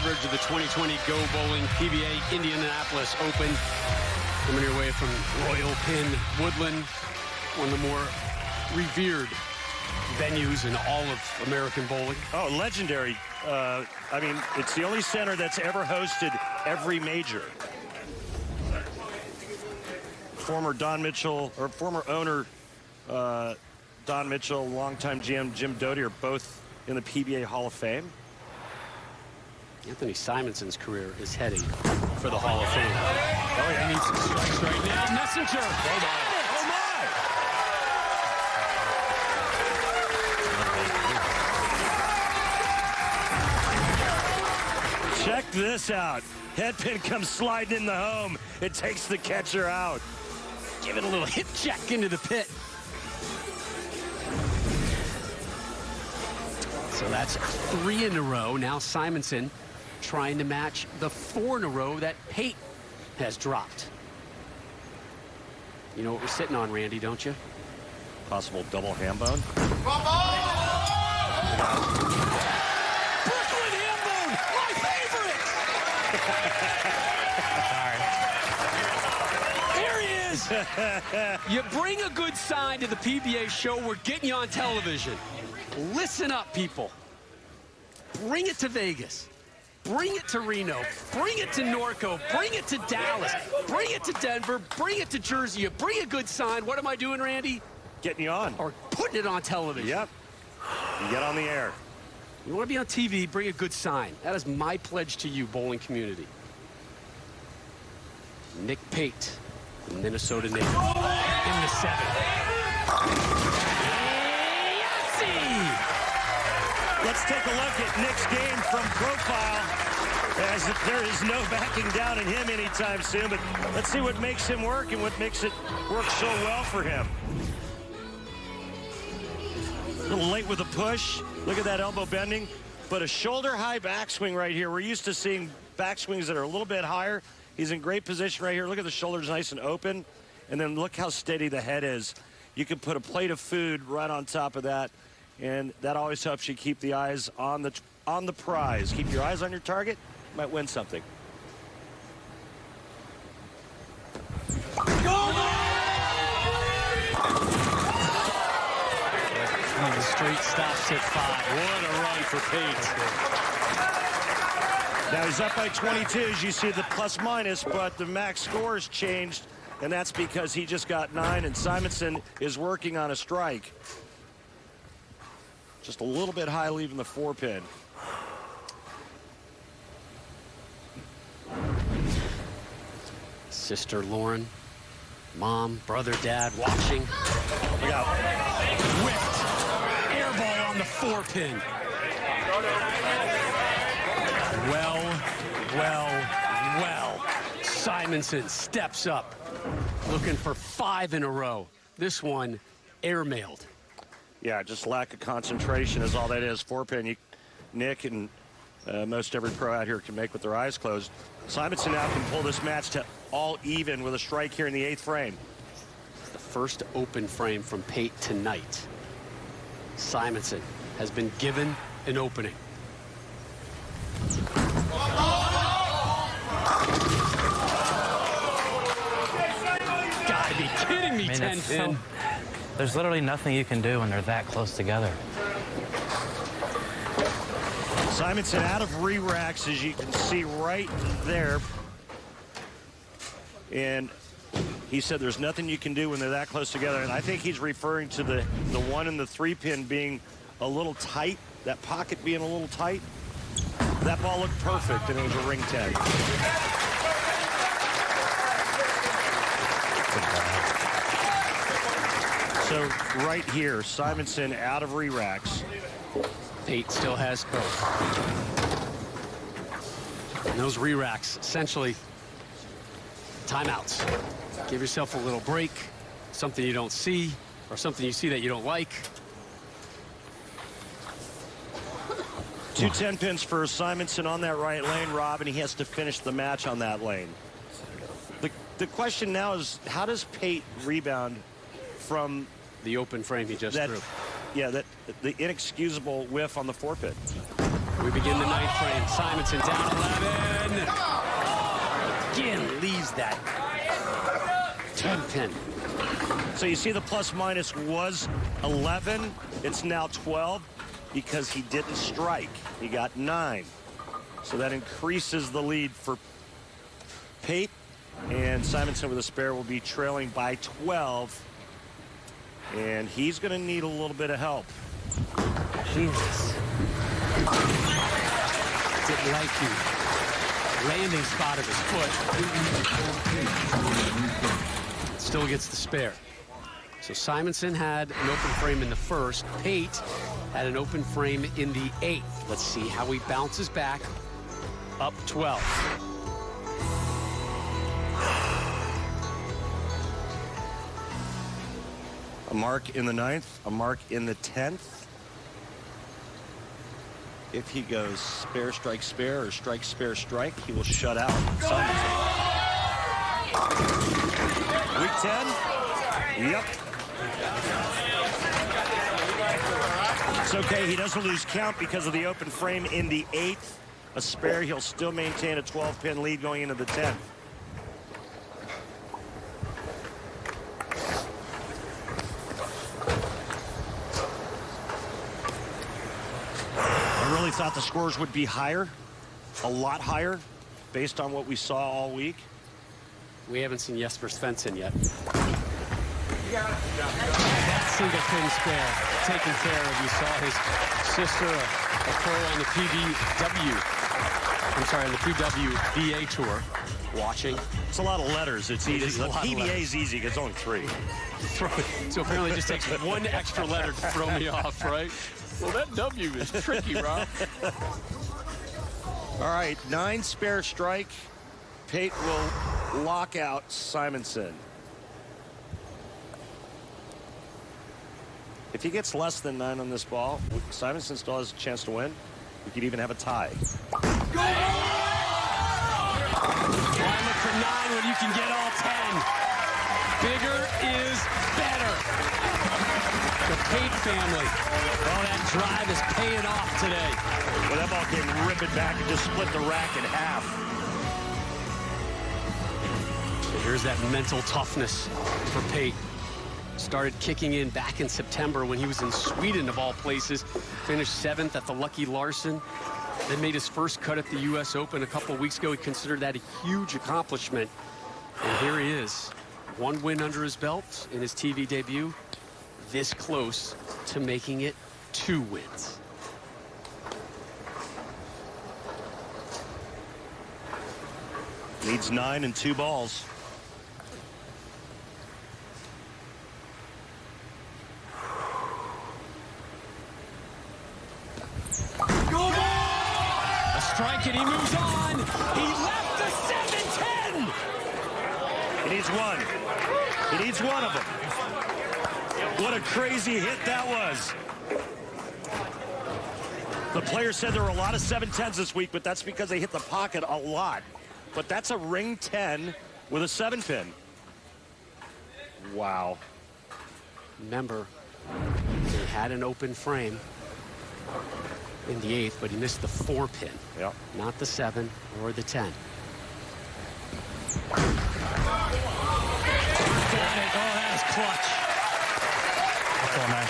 coverage of the 2020 Go Bowling PBA Indianapolis Open. Coming your way from Royal Pin Woodland, one of the more revered venues in all of American bowling. Oh, legendary. I mean, it's the only center that's ever hosted every major. Former Don Mitchell, or former owner Don Mitchell, longtime GM Jim Doty are both in the PBA Hall of Fame. Anthony Simonson's career is heading for the Hall of Fame. Oh, yeah. He needs some strikes right now. Messenger. Oh, my. Check this out. Headpin comes sliding in the home. It takes the catcher out. Give it a little hip check into the pit. So that's 3 in a row. Now Simonson trying to match the 4 in a row that Pate has dropped. You know what we're sitting on, Randy, don't you? Possible double ham bone. Brooklyn ham bone, my favorite! Sorry. There he is. You bring a good sign to the PBA show, we're getting you on television. Listen up, people. Bring it to Vegas. Bring it to Reno. Bring it to Norco. Bring it to Dallas. Bring it to Denver. Bring it to Jersey. You bring a good sign. What am I doing, Randy? Getting you on. Or putting it on television. Yep. You get on the air. You want to be on TV, bring a good sign. That is my pledge to you, bowling community. Nick Pate, the Minnesota native, in the 7th. Let's take a look at Nick's game from profile, as there is no backing down in him anytime soon, but let's see what makes him work and what makes it work so well for him. A little late with a push. Look at that elbow bending, but a shoulder-high backswing right here. We're used to seeing backswings that are a little bit higher. He's in great position right here. Look at the shoulders nice and open, and then look how steady the head is. You can put a plate of food right on top of that, and that always helps you keep the eyes on the prize. Keep your eyes on your target, you might win something. The straight stops at 5. What a run for Pate. Now he's up by 22, as you see the plus minus, but the max score has changed, and that's because he just got 9, and Simonson is working on a strike. Just a little bit high leaving the 4-pin. Sister Lauren, mom, brother, dad watching. Look out. Whipped. Air ball on the 4-pin. Well. Simonson steps up. Looking for 5 in a row. This one airmailed. Yeah, just lack of concentration is all that is. 4-pin, Nick and most every pro out here can make with their eyes closed. Simonson now can pull this match to all even with a strike here in the 8th frame. The first open frame from Pate tonight. Simonson has been given an opening. Gotta be kidding me, 10-pin. There's literally nothing you can do when they're that close together. Simonson out of re-racks, as you can see right there. And he said there's nothing you can do when they're that close together. And I think he's referring to the 1 and the 3-pin being a little tight, that pocket being a little tight. That ball looked perfect, and it was a ring 10. So right here, Simonson out of re-racks. Pate still has both. And those re-racks, essentially, timeouts. Give yourself a little break, something you don't see, or something you see that you don't like. 2 10-pins for Simonson on that right lane, Rob, and he has to finish the match on that lane. The question now is, how does Pate rebound from the open frame he just threw? Yeah, the inexcusable whiff on the 4-pin. We begin the ninth frame. Simonson down 11. Again, leaves that 10 pin. So you see the plus minus was 11. It's now 12 because he didn't strike. He got 9. So that increases the lead for Pate. And Simonson with a spare will be trailing by 12. And he's going to need a little bit of help. Jesus. Didn't like the landing spot of his foot. Still gets the spare. So Simonson had an open frame in the first. Pate had an open frame in the 8th. Let's see how he bounces back. Up 12. A mark in the 9th, a mark in the 10th. If he goes spare, strike, spare, or strike, spare, strike, he will shut out Simonson. Week 10? Yep. It's okay, he doesn't lose count because of the open frame in the 8th. A spare, he'll still maintain a 12-pin lead going into the 10th. I really thought the scores would be higher, a lot higher, based on what we saw all week. We haven't seen Jesper Svensson yet. That single pin spare taken care of. You saw his sister, a pro on the on the PWBA tour, watching. It's a lot of letters. It's easy. is a The lot of PBA letters. is easy. It's only 3. So apparently it just takes one extra letter to throw me off, right? Well, that W is tricky, Rob. All right, 9 spare strike. Pate will lock out Simonson. If he gets less than 9 on this ball, Simonson still has a chance to win. We could even have a tie. Why look for 9 when you can get all 10? Bigger is better. The Pate family. Oh, that drive is paying off today. Well, that ball came ripping back and just split the rack in half. Here's that mental toughness for Pate. Started kicking in back in September when he was in Sweden, of all places. Finished 7th at the Lucky Larson. Then made his first cut at the U.S. Open a couple weeks ago. He considered that a huge accomplishment. And here he is. 1 win under his belt in his TV debut. This close to making it 2 wins. Needs 9 and 2 balls. A strike and he moves on. He left the 7-10. He needs 1. He needs 1 of them. What a crazy hit that was. The player said there were a lot of 7-10s this week, but that's because they hit the pocket a lot. But that's a ring 10 with a 7-pin. Wow. Remember, he had an open frame in the 8th, but he missed the 4-pin. Yep. Not the 7 or the 10. Got it. Oh, that is clutch. That's all, man.